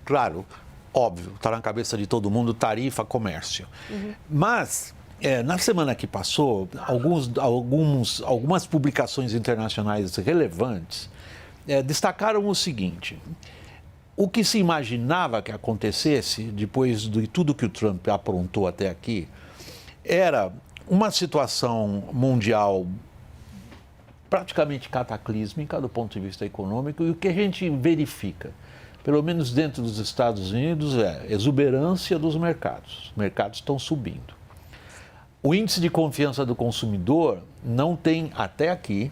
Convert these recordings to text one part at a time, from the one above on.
Claro, óbvio, está na cabeça de todo mundo, tarifa, comércio. Mas, na semana que passou, algumas publicações internacionais relevantes destacaram o seguinte: o que se imaginava que acontecesse, depois de tudo que o Trump aprontou até aqui, era uma situação mundial praticamente cataclísmica do ponto de vista econômico, e o que a gente verifica, pelo menos dentro dos Estados Unidos, é exuberância dos mercados. Os mercados estão subindo. O índice de confiança do consumidor não tem, até aqui,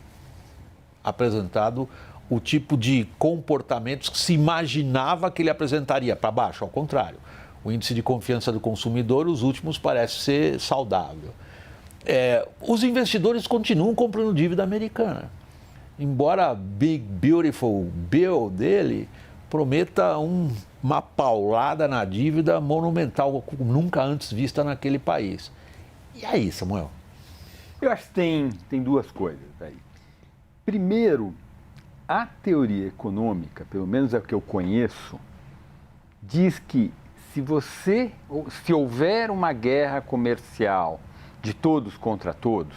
apresentado o tipo de comportamentos que se imaginava que ele apresentaria, para baixo, ao contrário. O índice de confiança do consumidor, os últimos, parece ser saudável. Os investidores continuam comprando dívida americana, embora a Big Beautiful Bill dele prometa uma paulada na dívida monumental, nunca antes vista naquele país. E aí, Samuel? Eu acho que tem duas coisas aí. Primeiro, a teoria econômica, pelo menos é o que eu conheço, diz que se houver uma guerra comercial de todos contra todos,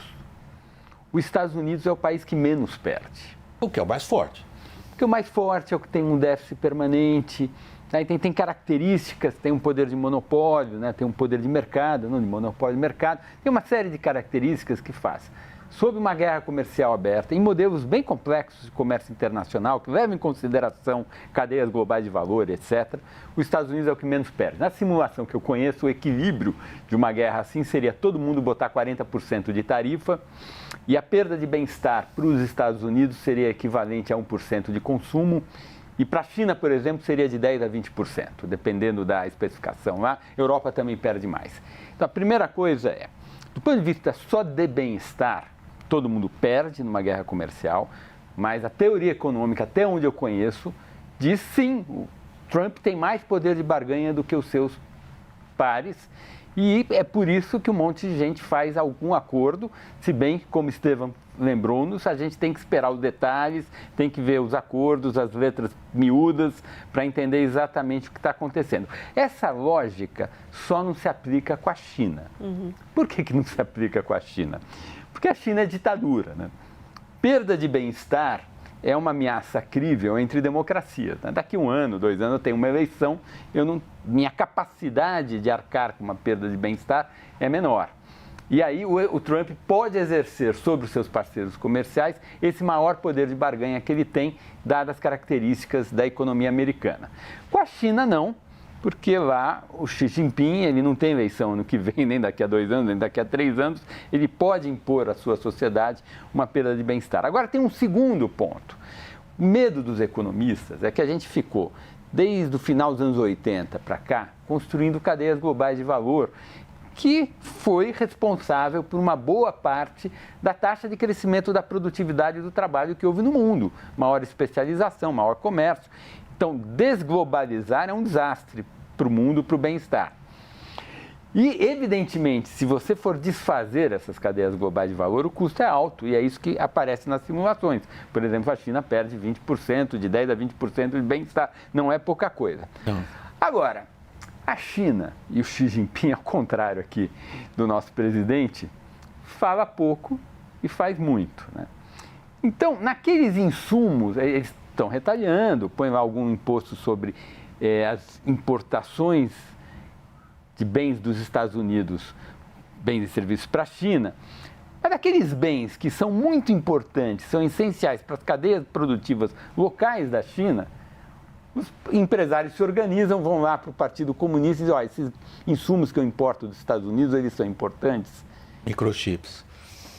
os Estados Unidos é o país que menos perde. O que é o mais forte. Porque o mais forte é o que tem um déficit permanente, né? Tem características, tem um poder de monopólio, né? Tem um poder de mercado, não de monopólio de mercado, tem uma série de características que faz. Sob uma guerra comercial aberta, em modelos bem complexos de comércio internacional, que levam em consideração cadeias globais de valor, etc., os Estados Unidos é o que menos perde. Na simulação que eu conheço, o equilíbrio de uma guerra assim seria todo mundo botar 40% de tarifa, e a perda de bem-estar para os Estados Unidos seria equivalente a 1% de consumo, e para a China, por exemplo, seria de 10% a 20%, dependendo da especificação lá. A Europa também perde mais. Então, a primeira coisa é, do ponto de vista só de bem-estar, todo mundo perde numa guerra comercial, mas a teoria econômica, até onde eu conheço, diz sim, o Trump tem mais poder de barganha do que os seus pares, e é por isso que um monte de gente faz algum acordo, se bem, como Estevam lembrou-nos, a gente tem que esperar os detalhes, tem que ver os acordos, as letras miúdas, para entender exatamente o que está acontecendo. Essa lógica só não se aplica com a China. Por que não se aplica com a China? Porque a China é ditadura, né? Perda de bem-estar é uma ameaça crível entre democracias, né? Daqui 1 ano, 2 anos, eu tenho uma eleição, minha capacidade de arcar com uma perda de bem-estar é menor. E aí o Trump pode exercer sobre os seus parceiros comerciais esse maior poder de barganha que ele tem, dadas as características da economia americana. Com a China, não. Porque lá o Xi Jinping, ele não tem eleição ano que vem, nem daqui a 2 anos, nem daqui a 3 anos, ele pode impor à sua sociedade uma perda de bem-estar. Agora tem um segundo ponto. O medo dos economistas é que a gente ficou, desde o final dos anos 80 para cá, construindo cadeias globais de valor, que foi responsável por uma boa parte da taxa de crescimento da produtividade do trabalho que houve no mundo. Maior especialização, maior comércio. Então, desglobalizar é um desastre para o mundo, para o bem-estar. E, evidentemente, se você for desfazer essas cadeias globais de valor, o custo é alto, e é isso que aparece nas simulações. Por exemplo, a China perde 20%, de 10% a 20% de bem-estar. Não é pouca coisa. Não. Agora, a China e o Xi Jinping, ao contrário aqui do nosso presidente, fala pouco e faz muito, né? Então, naqueles insumos, eles estão retalhando, põe lá algum imposto sobre as importações de bens dos Estados Unidos, bens e serviços para a China, mas aqueles bens que são muito importantes, são essenciais para as cadeias produtivas locais da China, os empresários se organizam, vão lá para o Partido Comunista e dizem, esses insumos que eu importo dos Estados Unidos, eles são importantes. Microchips.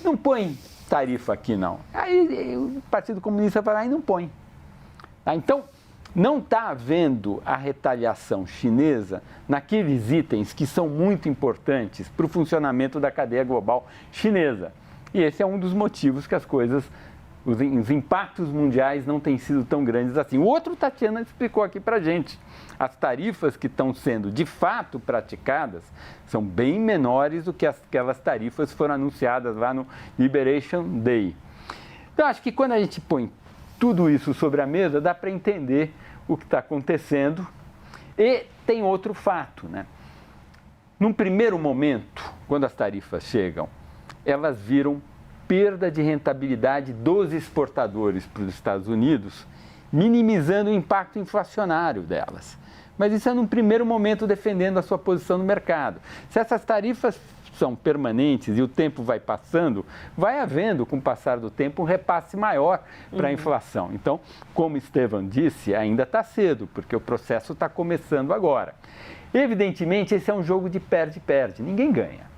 Não põe tarifa aqui, não. Aí o Partido Comunista vai lá e não põe. Tá? Então, não está havendo a retaliação chinesa naqueles itens que são muito importantes para o funcionamento da cadeia global chinesa. E esse é um dos motivos que os impactos mundiais não têm sido tão grandes assim. O outro, Tatiana explicou aqui para a gente. As tarifas que estão sendo de fato praticadas são bem menores do que aquelas tarifas que foram anunciadas lá no Liberation Day. Então, acho que quando a gente põe tudo isso sobre a mesa, dá para entender o que está acontecendo E tem outro fato, né? Num primeiro momento, quando as tarifas chegam, elas viram perda de rentabilidade dos exportadores para os Estados Unidos, minimizando o impacto inflacionário delas. Mas isso é num primeiro momento defendendo a sua posição no mercado. Se essas tarifas são permanentes e o tempo vai passando, vai havendo, com o passar do tempo, um repasse maior para a inflação. Então, como Estevão disse, ainda está cedo, porque o processo está começando agora. Evidentemente, esse é um jogo de perde-perde, ninguém ganha.